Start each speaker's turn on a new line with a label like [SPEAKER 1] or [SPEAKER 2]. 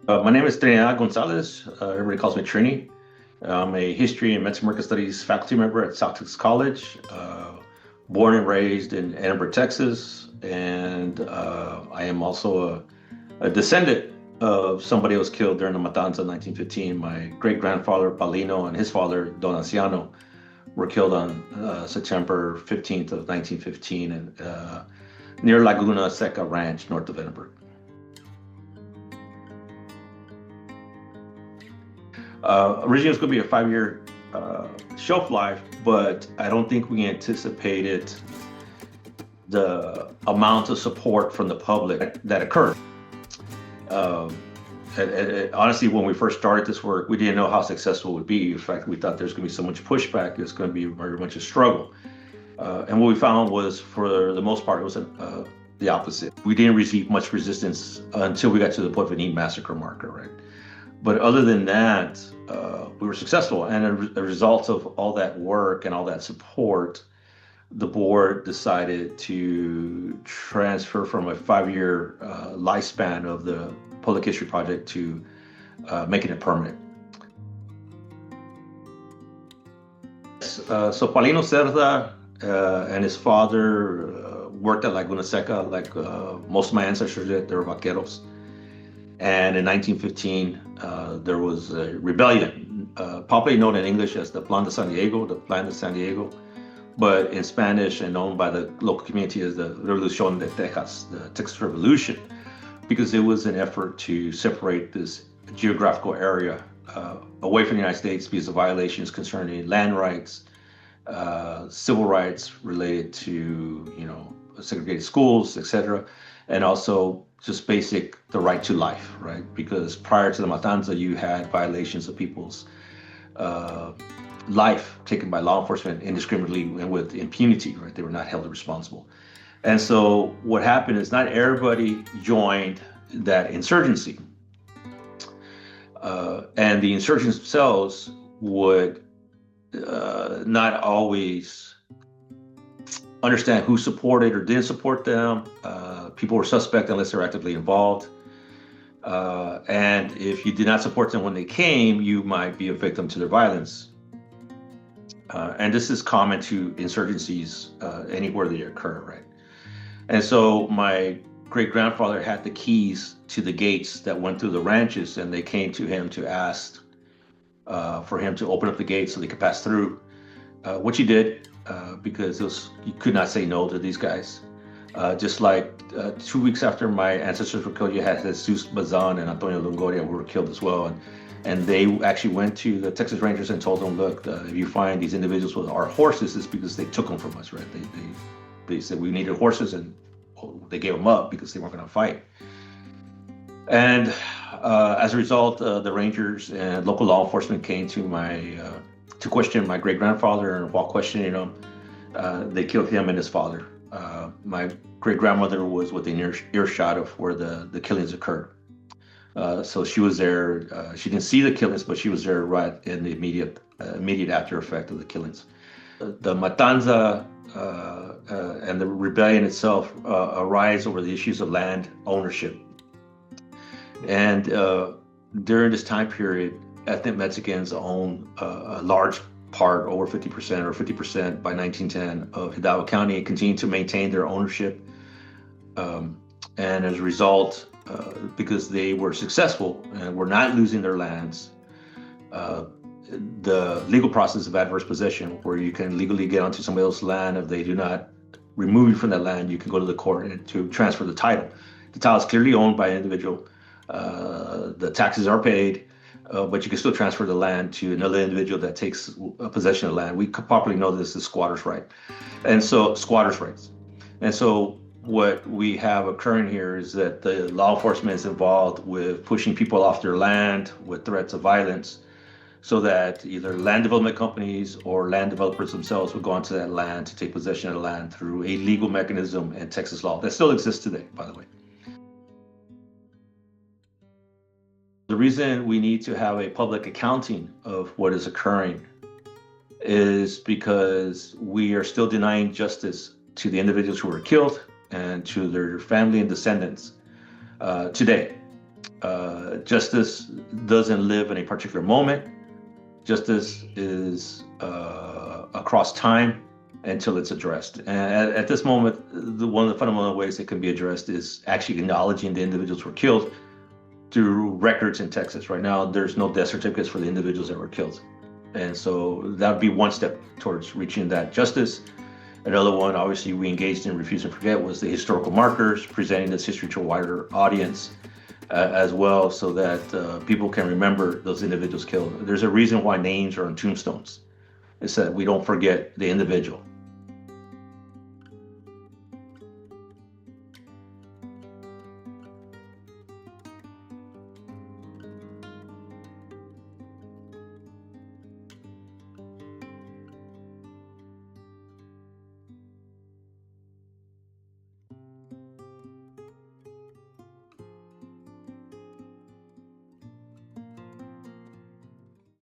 [SPEAKER 1] My name is Trinidad Gonzales. Everybody calls me Trini. I'm a history and Mexican American Studies faculty member at South Texas College, born and raised in Edinburgh, Texas. And I am also a descendant of somebody who was killed during the Matanza in 1915. My great grandfather, Paulino, and his father, Don Anciano, were killed on September 15th of 1915 near Laguna Seca Ranch, north of Edinburgh. Originally, it was going to be a 5-year shelf life, but I don't think we anticipated the amount of support from the public that occurred. Um, Honestly, when we first started this work, we didn't know how successful it would be. In fact, we thought there's going to be so much pushback, it's going to be very much a struggle. And what we found was, for the most part, it was the opposite. We didn't receive much resistance until we got to the Potvin massacre marker, right? But other than that, we were successful. And a result of all that work and all that support, the board decided to transfer from a 5-year lifespan of the Public History Project to making it permanent. So Paulino Cerda and his father worked at Laguna Seca like most of my ancestors did. They were vaqueros. And in 1915, there was a rebellion, popularly known in English as the Plan de San Diego, but in Spanish and known by the local community as the Revolución de Texas, the Texas Revolution, because it was an effort to separate this geographical area away from the United States because of violations concerning land rights, civil rights related to, segregated schools, etc., and also just the right to life, right? Because prior to the Matanza, you had violations of people's life taken by law enforcement indiscriminately and with impunity, right? They were not held responsible. And so what happened is not everybody joined that insurgency. And the insurgents themselves would not always understand who supported or didn't support them. People were suspect unless they're actively involved. And if you did not support them when they came, you might be a victim to their violence. And this is common to insurgencies anywhere they occur, right? And so my great-grandfather had the keys to the gates that went through the ranches, and they came to him to ask for him to open up the gates so they could pass through, which he did, because you could not say no to these guys. Just like 2 weeks after my ancestors were killed, you had Jesus Bazan and Antonio Longoria who were killed as well. And they actually went to the Texas Rangers and told them, look, if you find these individuals with our horses, it's because they took them from us, right? They said we needed horses, and they gave them up because they weren't going to fight. And as a result, the Rangers and local law enforcement came to question my great-grandfather, and while questioning him, they killed him and his father. My great-grandmother was within earshot of where the killings occurred. So she was there. She didn't see the killings, but she was there right in the immediate after effect of the killings. The Matanza and the rebellion itself arise over the issues of land ownership. And during this time period, ethnic Mexicans own a large part, over 50% or 50% by 1910 of Hidalgo County, and continue to maintain their ownership. And as a result, because they were successful and were not losing their lands, the legal process of adverse possession, where you can legally get onto somebody else's land, if they do not remove you from that land, you can go to the court and to transfer the title. The title is clearly owned by an individual. The taxes are paid, but you can still transfer the land to another individual that takes possession of the land. We popularly know this as squatters' rights. And so what we have occurring here is that the law enforcement is involved with pushing people off their land with threats of violence, so that either land development companies or land developers themselves would go onto that land to take possession of the land through a legal mechanism in Texas law that still exists today, by the way. The reason we need to have a public accounting of what is occurring is because we are still denying justice to the individuals who were killed and to their family and descendants today. Justice doesn't live in a particular moment. Justice is across time until it's addressed. And at this moment, one of the fundamental ways it can be addressed is actually acknowledging the individuals who were killed through records in Texas. Right now, there's no death certificates for the individuals that were killed. And so that would be one step towards reaching that justice. Another one, obviously, we engaged in Refuse and Forget, was the historical markers, presenting this history to a wider audience as well, so that people can remember those individuals killed. There's a reason why names are on tombstones. It's that we don't forget the individual.